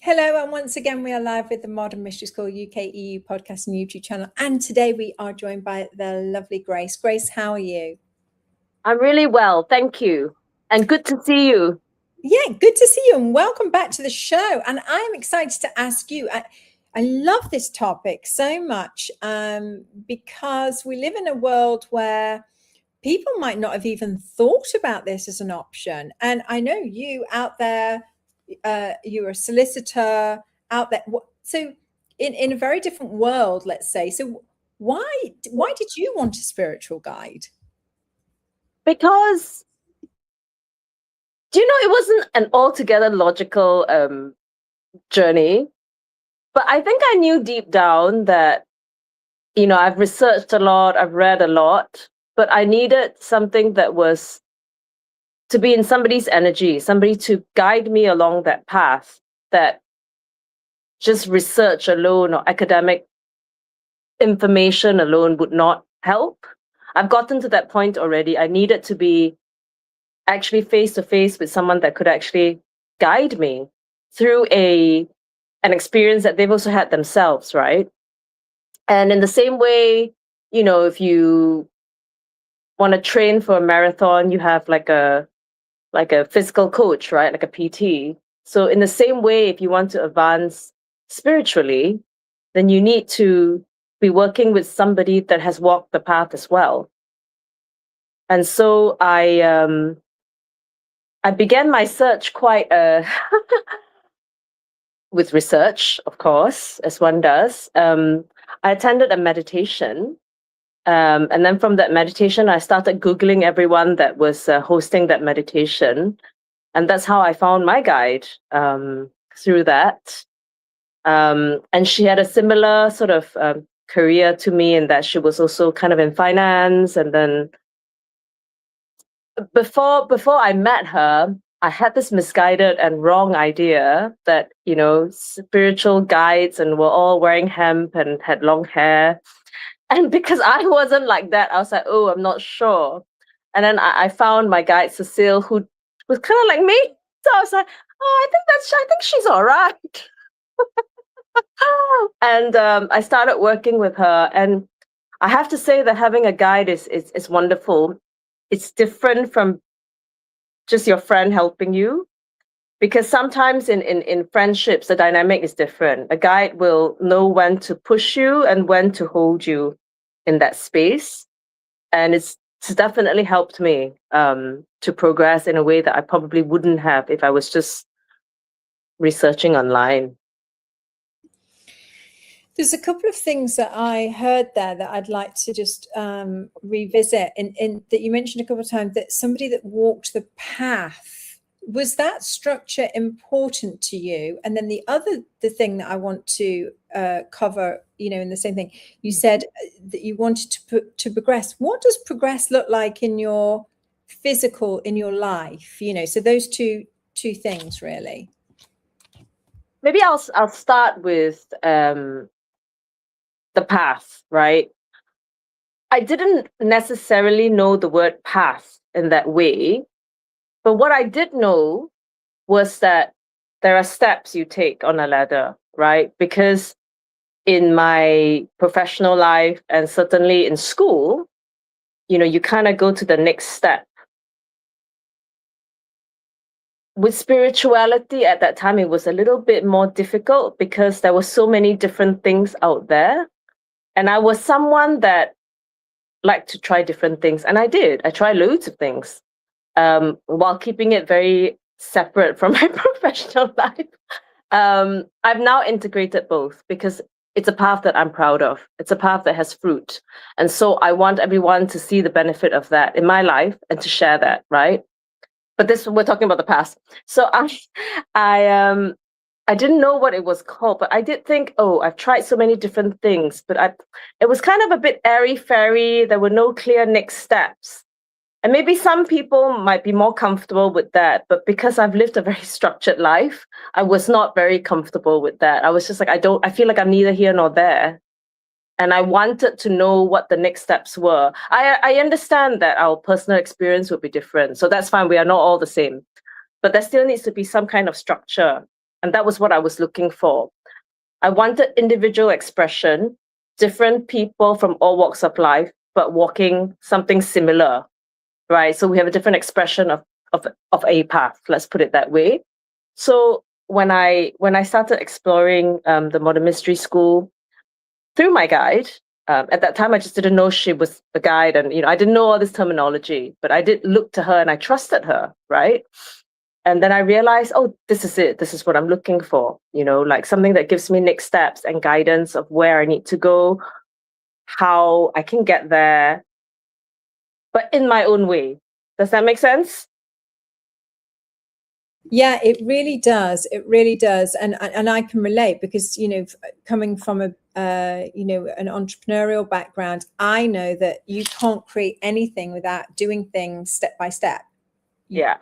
Hello, and once again, we are live with the Modern Mystery School UK EU podcast and YouTube channel. And today we are joined by the lovely Grace. Grace, how are you? I'm really well, thank you. And good to see you. Yeah, good to see you and welcome back to the show. And I'm excited to ask you, I love this topic so much because we live in a world where people might not have even thought about this as an option. And I know you out there, you're a solicitor out there. So in a very different world, let's say. So why did you want a spiritual guide? Because, it wasn't an altogether logical journey, but I think I knew deep down that, I've researched a lot, I've read a lot, but I needed something that was to be in somebody's energy, somebody to guide me along that path, that just research alone or academic information alone would not help. I've gotten to that point already. I needed to be actually face to face with someone that could actually guide me through an experience that they've also had themselves, right? And in the same way, if you want to train for a marathon, you have like a physical coach, right? Like a PT. So in the same way, if you want to advance spiritually, then you need to be working with somebody that has walked the path as well. And so I began my search quite with research, of course, as one does. I attended a meditation. And then from that meditation, I started Googling everyone that was hosting that meditation. And that's how I found my guide through that. And she had a similar sort of career to me in that she was also kind of in finance. And then before I met her, I had this misguided and wrong idea that, spiritual guides and were all wearing hemp and had long hair. And because I wasn't like that, I was like, oh, I'm not sure. And then I found my guide, Cecile, who was kind of like me. So I was like, oh, I think she's all right. And I started working with her. And I have to say that having a guide is wonderful. It's different from just your friend helping you. Because sometimes in friendships, the dynamic is different. A guide will know when to push you and when to hold you in that space. And it's definitely helped me to progress in a way that I probably wouldn't have if I was just researching online. There's a couple of things that I heard there that I'd like to just revisit. In that you mentioned a couple of times that somebody that walked the path. Was that structure important to you? And then the thing that I want to cover, in the same thing, you said that you wanted to progress. What does progress look like in your physical, in your life? So those two things really. Maybe I'll start with the path, right? I didn't necessarily know the word path in that way. But what I did know was that there are steps you take on a ladder, right? Because in my professional life and certainly in school, you kind of go to the next step. With spirituality at that time, it was a little bit more difficult because there were so many different things out there. And I was someone that liked to try different things. And I did. I tried loads of things. While keeping it very separate from my professional life. I've now integrated both because it's a path that I'm proud of. It's a path that has fruit. And so I want everyone to see the benefit of that in my life and to share that, right? But we're talking about the past. So I didn't know what it was called, but I did think, oh, I've tried so many different things, but it was kind of a bit airy-fairy. There were no clear next steps. And maybe some people might be more comfortable with that, but because I've lived a very structured life, I was not very comfortable with that. I was just like, I feel like I'm neither here nor there. And I wanted to know what the next steps were. I understand that our personal experience would be different. So that's fine. We are not all the same. But there still needs to be some kind of structure. And that was what I was looking for. I wanted individual expression, different people from all walks of life, but walking something similar, right? So we have a different expression of a path, let's put it that way. So when I started exploring the Modern Mystery School through my guide, at that time I just didn't know she was a guide, and I didn't know all this terminology, but I did look to her and I trusted her, right? And then I realized, oh, this is it. This is what I'm looking for, like something that gives me next steps and guidance of where I need to go, how I can get there, but in my own way. Does that make sense? Yeah, it really does. It really does. And I can relate because, coming from an entrepreneurial background, I know that you can't create anything without doing things step by step. Yeah.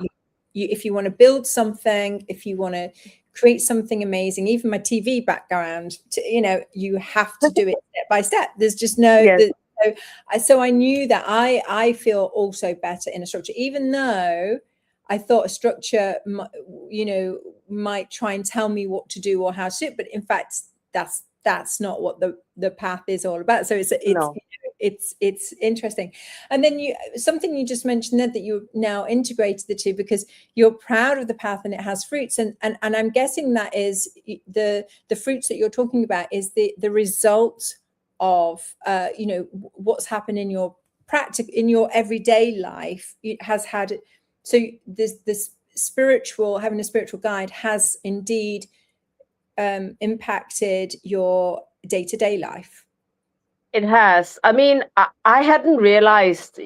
If you want to build something, if you want to create something amazing, even my TV background, you have to do it step by step. There's just no. Yes. So I knew that I feel also better in a structure, even though I thought a structure, might try and tell me what to do or how to do it, but in fact, that's not what the path is all about. So it's interesting. And then something you just mentioned that you now integrated the two because you're proud of the path and it has fruits, and I'm guessing that is the fruits that you're talking about is the result of what's happened in your in your everyday life. It has had. So this having a spiritual guide has indeed impacted your day-to-day life. It has. I mean, I hadn't realized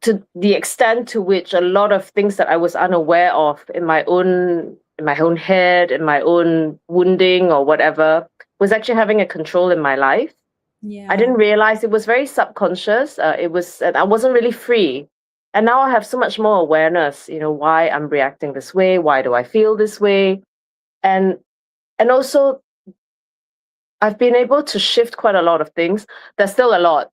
to the extent to which a lot of things that I was unaware of in my own head, in my own wounding or whatever, was actually having a control in my life. Yeah. I didn't realize it was very subconscious. I wasn't really free. And now I have so much more awareness, why I'm reacting this way, why do I feel this way? And also I've been able to shift quite a lot of things. There's still a lot,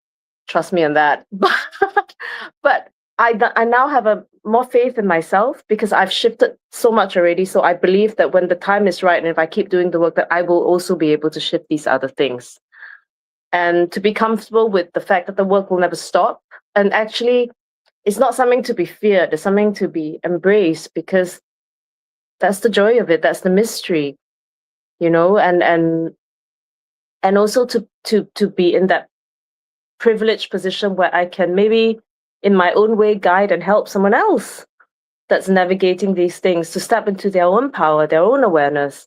trust me on that. But I now have more faith in myself because I've shifted so much already. So I believe that when the time is right and if I keep doing the work, that I will also be able to shift these other things. And to be comfortable with the fact that the work will never stop. And actually, it's not something to be feared. It's something to be embraced because that's the joy of it. That's the mystery, and also to be in that privileged position where I can maybe in my own way guide and help someone else that's navigating these things to step into their own power, their own awareness.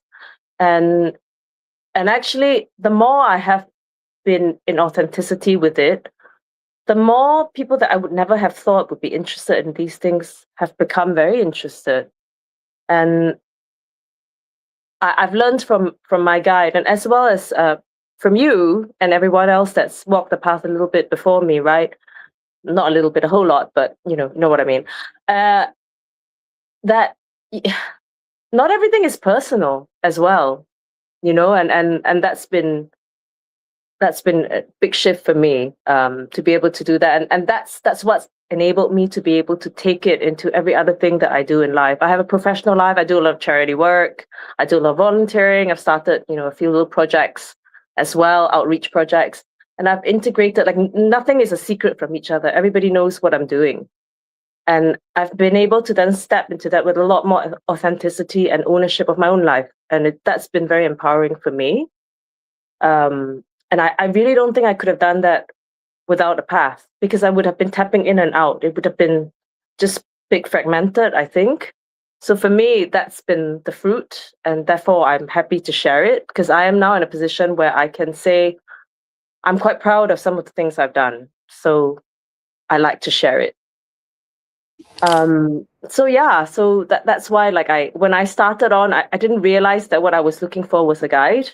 And actually, the more I have been in authenticity with it, the more people that I would never have thought would be interested in these things have become very interested. And I've learned from my guide, and as well as from you and everyone else that's walked the path a little bit before me, right? Not a little bit, a whole lot, but you know what I mean. That not everything is personal as well, and that's been a big shift for me, to be able to do that, and that's what's enabled me to be able to take it into every other thing that I do in life. I have a professional life. I do a lot of charity work. I do a lot of volunteering. I've started, a few little projects as well, outreach projects, and I've integrated, like nothing is a secret from each other. Everybody knows what I'm doing. And I've been able to then step into that with a lot more authenticity and ownership of my own life. And that's been very empowering for me. And I really don't think I could have done that without a path, because I would have been tapping in and out. It would have been just big fragmented, I think. So for me, that's been the fruit. And therefore, I'm happy to share it because I am now in a position where I can say, I'm quite proud of some of the things I've done. So I like to share it. So that's why, when I started on, I didn't realize that what I was looking for was a guide.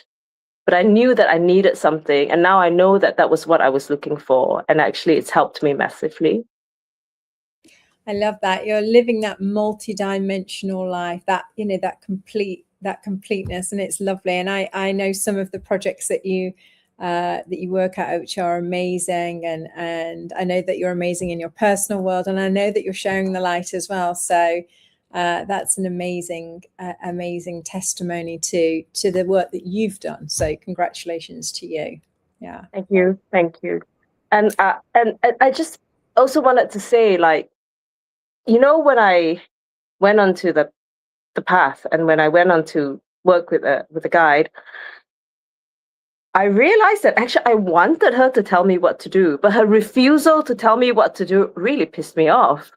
But I knew that I needed something, and now I know that that was what I was looking for, and actually it's helped me massively. I love that. You're living that multi-dimensional life, that that completeness, and it's lovely. And I know some of the projects that you work at, Ocha, are amazing, and I know that you're amazing in your personal world, and I know that you're sharing the light as well. So That's an amazing, amazing testimony to the work that you've done. So congratulations to you. Yeah. Thank you. And I just also wanted to say, like, when I went onto the path, and when I went on to work with a guide, I realized that actually I wanted her to tell me what to do, but her refusal to tell me what to do really pissed me off.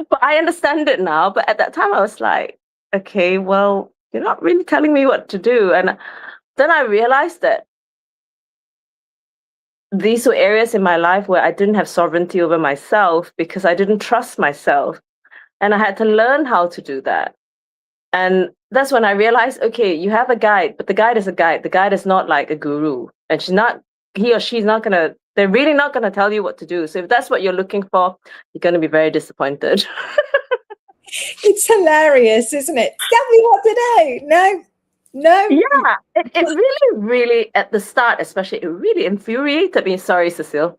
But I understand it now. But at that time, I was like, okay, well, you're not really telling me what to do. And then I realized that these were areas in my life where I didn't have sovereignty over myself because I didn't trust myself. And I had to learn how to do that. And that's when I realized, okay, you have a guide, but the guide is a guide. The guide is not like a guru. And he or she's not they're really not going to tell you what to do. So if that's what you're looking for, you're going to be very disappointed. It's hilarious, isn't it? Tell me what to do. No. Yeah, it really, really, at the start especially, it really infuriated me. Sorry, Cecile.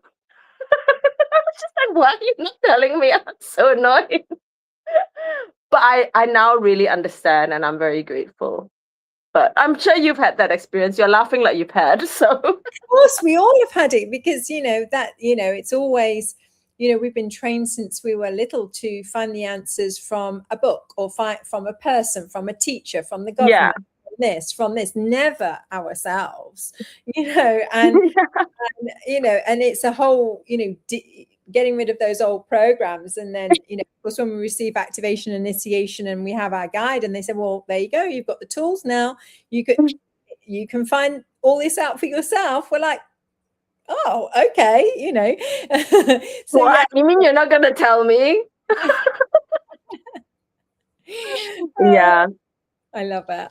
I was just like, why are you not telling me? I'm so annoyed. But I now really understand, and I'm very grateful. But I'm sure you've had that experience. You're laughing like you've had. So of course, we all have had it, because it's always, we've been trained since we were little to find the answers from a book, or from a person, from a teacher, from the government. Yeah. From this, never ourselves, and and it's a whole, getting rid of those old programs. And then, of course, when we receive activation initiation and we have our guide, and they say, well, there you go, you've got the tools now, you can find all this out for yourself. We're like, oh, okay, So what? You mean you're not going to tell me? Yeah. I love it.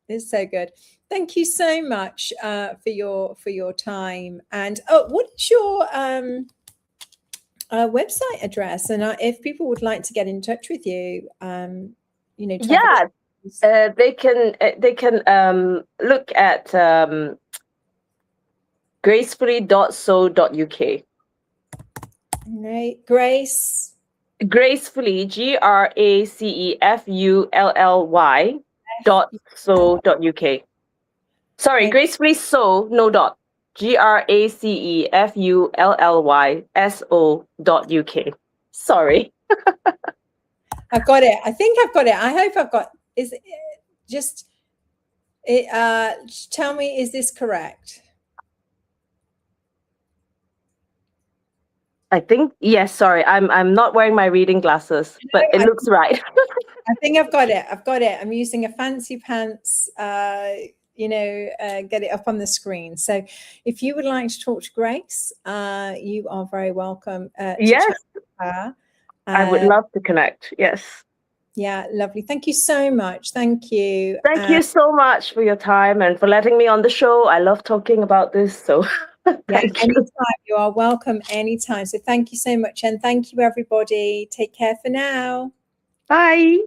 It's so good. Thank you so much for your time. And what is your website address? And if people would like to get in touch with you, yeah, they can look at gracefully.so.uk. Right, Gracefully, gracefully.so.uk. Sorry, gracefully so, no dot. gracefully.so.uk. Sorry. I've got it. I think I've got it. I hope I've got. Is it just it? Tell me, is this correct? I think yes. Sorry, I'm not wearing my reading glasses, but it looks right. I think I've got it. I'm using a fancy pants. Get it up on the screen. So, if you would like to talk to Grace, you are very welcome. Yes, to chat with her. I would love to connect. Yes. Yeah, lovely. Thank you so much. Thank you. Thank you so much for your time and for letting me on the show. I love talking about this. So. Thank you. Anytime. You are welcome anytime. So thank you so much. And thank you, everybody. Take care for now. Bye.